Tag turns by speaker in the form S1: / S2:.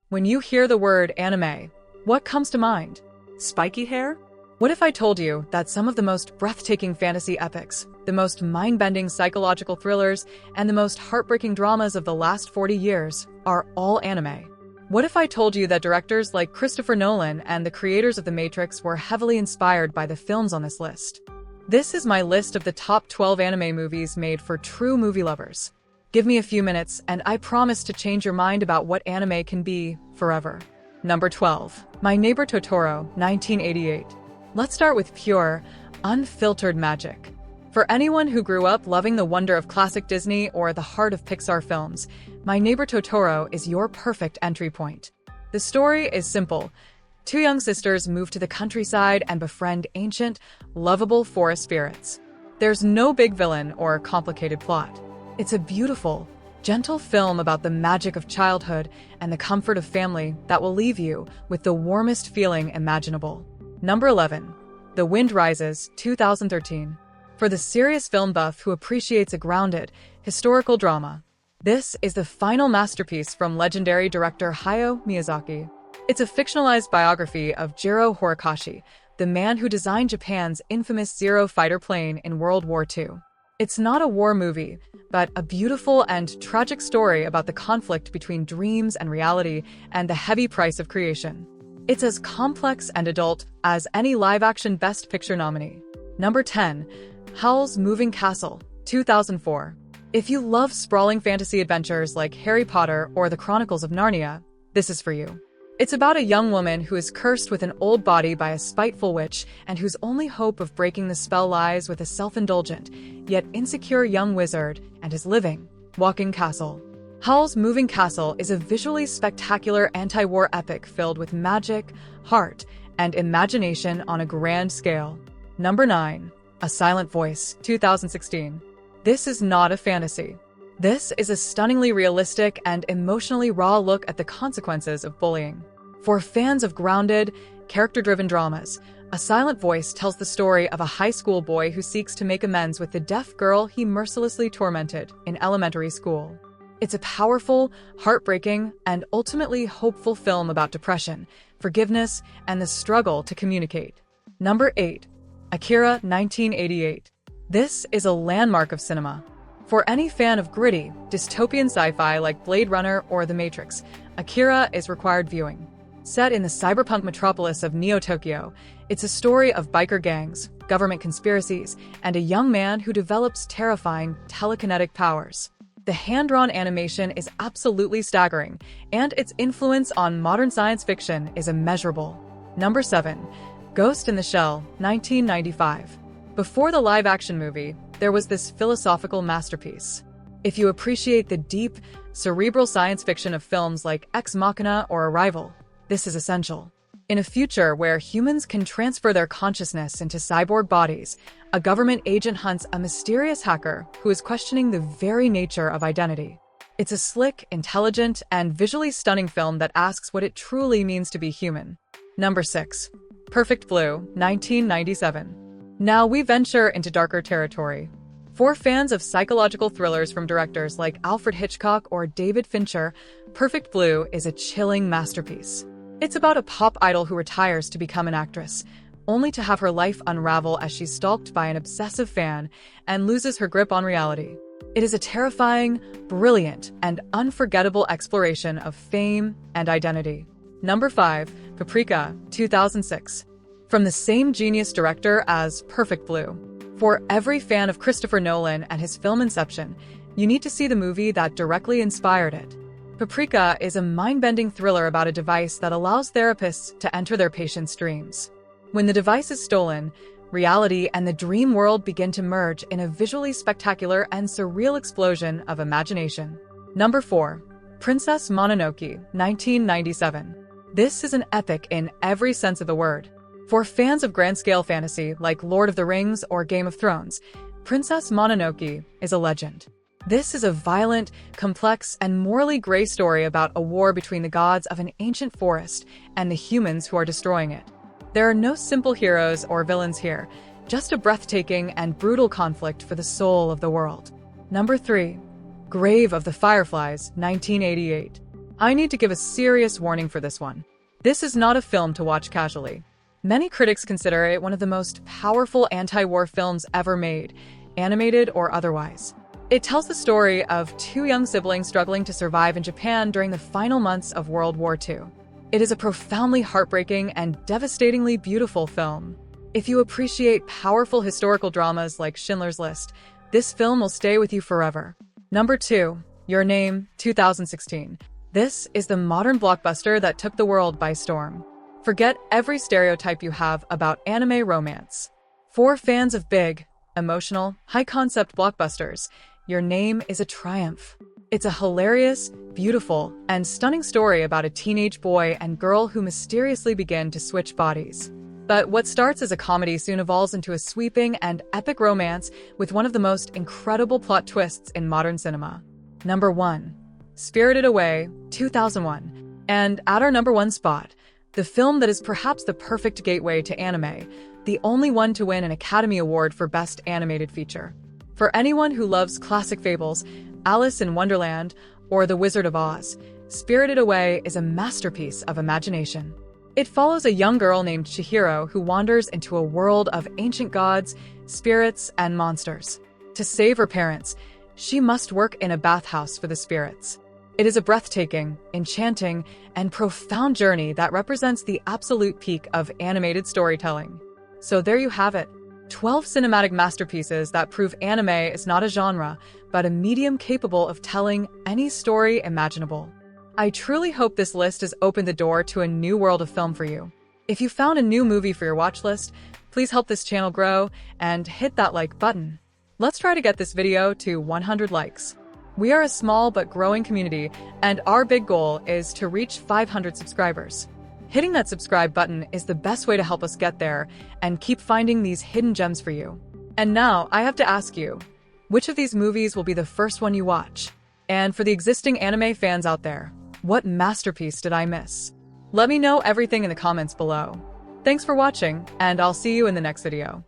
S1: When you hear the word anime, what comes to mind? Spiky hair? What if I told you that some of the most breathtaking fantasy epics, the most mind-bending psychological thrillers, and the most heartbreaking dramas of the last 40 years are all anime? What if I told you that directors like Christopher Nolan and the creators of The Matrix were heavily inspired by the films on this list? This is my list of the top 12 anime movies made for true movie lovers. Give me a few minutes, and I promise to change your mind about what anime can be forever. Number 12. My Neighbor Totoro, 1988. Let's start with pure, unfiltered magic. For anyone who grew up loving the wonder of classic Disney or the heart of Pixar films, My Neighbor Totoro is your perfect entry point. The story is simple. Two young sisters move to the countryside and befriend ancient, lovable forest spirits. There's no big villain or complicated plot. It's a beautiful, gentle film about the magic of childhood and the comfort of family that will leave you with the warmest feeling imaginable. Number 11. The Wind Rises, 2013. For the serious film buff who appreciates a grounded, historical drama, this is the final masterpiece from legendary director Hayao Miyazaki. It's a fictionalized biography of Jiro Horikoshi, the man who designed Japan's infamous Zero fighter plane in World War II. It's not a war movie, but a beautiful and tragic story about the conflict between dreams and reality and the heavy price of creation. It's as complex and adult as any live-action Best Picture nominee. Number 10. Howl's Moving Castle, 2004. If you love sprawling fantasy adventures like Harry Potter or The Chronicles of Narnia, this is for you. It's about a young woman who is cursed with an old body by a spiteful witch and whose only hope of breaking the spell lies with a self-indulgent, yet insecure young wizard and his living, walking castle. Howl's Moving Castle is a visually spectacular anti-war epic filled with magic, heart, and imagination on a grand scale. Number 9. A Silent Voice, 2016. This is not a fantasy. This is a stunningly realistic and emotionally raw look at the consequences of bullying. For fans of grounded, character-driven dramas, A Silent Voice tells the story of a high school boy who seeks to make amends with the deaf girl he mercilessly tormented in elementary school. It's a powerful, heartbreaking, and ultimately hopeful film about depression, forgiveness, and the struggle to communicate. Number 8. Akira, 1988. This is a landmark of cinema. For any fan of gritty, dystopian sci-fi like Blade Runner or The Matrix, Akira is required viewing. Set in the cyberpunk metropolis of Neo-Tokyo, it's a story of biker gangs, government conspiracies, and a young man who develops terrifying telekinetic powers. The hand-drawn animation is absolutely staggering, and its influence on modern science fiction is immeasurable. Number 7. Ghost in the Shell, 1995. Before the live-action movie, there was this philosophical masterpiece. If you appreciate the deep, cerebral science fiction of films like Ex Machina or Arrival, this is essential. In a future where humans can transfer their consciousness into cyborg bodies, a government agent hunts a mysterious hacker who is questioning the very nature of identity. It's a slick, intelligent, and visually stunning film that asks what it truly means to be human. Number 6. Perfect Blue, 1997. Now we venture into darker territory. For fans of psychological thrillers from directors like Alfred Hitchcock or David Fincher, Perfect Blue is a chilling masterpiece. It's about a pop idol who retires to become an actress, only to have her life unravel as she's stalked by an obsessive fan and loses her grip on reality. It is a terrifying, brilliant, and unforgettable exploration of fame and identity. Number 5. Paprika, 2006. From the same genius director as Perfect Blue. For every fan of Christopher Nolan and his film Inception, you need to see the movie that directly inspired it. Paprika is a mind-bending thriller about a device that allows therapists to enter their patients' dreams. When the device is stolen, reality and the dream world begin to merge in a visually spectacular and surreal explosion of imagination. Number 4. Princess Mononoke, 1997. This is an epic in every sense of the word. For fans of grand-scale fantasy like Lord of the Rings or Game of Thrones, Princess Mononoke is a legend. This is a violent, complex, and morally gray story about a war between the gods of an ancient forest and the humans who are destroying it. There are no simple heroes or villains here, just a breathtaking and brutal conflict for the soul of the world. Number 3. Grave of the Fireflies, 1988. I need to give a serious warning for this one. This is not a film to watch casually. Many critics consider it one of the most powerful anti-war films ever made, animated or otherwise. It tells the story of two young siblings struggling to survive in Japan during the final months of World War II. It is a profoundly heartbreaking and devastatingly beautiful film. If you appreciate powerful historical dramas like Schindler's List, this film will stay with you forever. Number 2. Your Name, 2016. This is the modern blockbuster that took the world by storm. Forget every stereotype you have about anime romance. For fans of big, emotional, high-concept blockbusters, Your Name is a triumph. It's a hilarious, beautiful, and stunning story about a teenage boy and girl who mysteriously begin to switch bodies. But what starts as a comedy soon evolves into a sweeping and epic romance with one of the most incredible plot twists in modern cinema. Number 1. Spirited Away, 2001. And at our number 1 spot, the film that is perhaps the perfect gateway to anime, the only one to win an Academy Award for Best Animated Feature. For anyone who loves classic fables, Alice in Wonderland, or The Wizard of Oz, Spirited Away is a masterpiece of imagination. It follows a young girl named Chihiro who wanders into a world of ancient gods, spirits, and monsters. To save her parents, she must work in a bathhouse for the spirits. It is a breathtaking, enchanting, and profound journey that represents the absolute peak of animated storytelling. So there you have it. 12 cinematic masterpieces that prove anime is not a genre, but a medium capable of telling any story imaginable. I truly hope this list has opened the door to a new world of film for you. If you found a new movie for your watch list, please help this channel grow and hit that like button. Let's try to get this video to 100 likes. We are a small but growing community, and our big goal is to reach 500 subscribers. Hitting that subscribe button is the best way to help us get there and keep finding these hidden gems for you. And now, I have to ask you, which of these movies will be the first one you watch? And for the existing anime fans out there, what masterpiece did I miss? Let me know everything in the comments below. Thanks for watching, and I'll see you in the next video.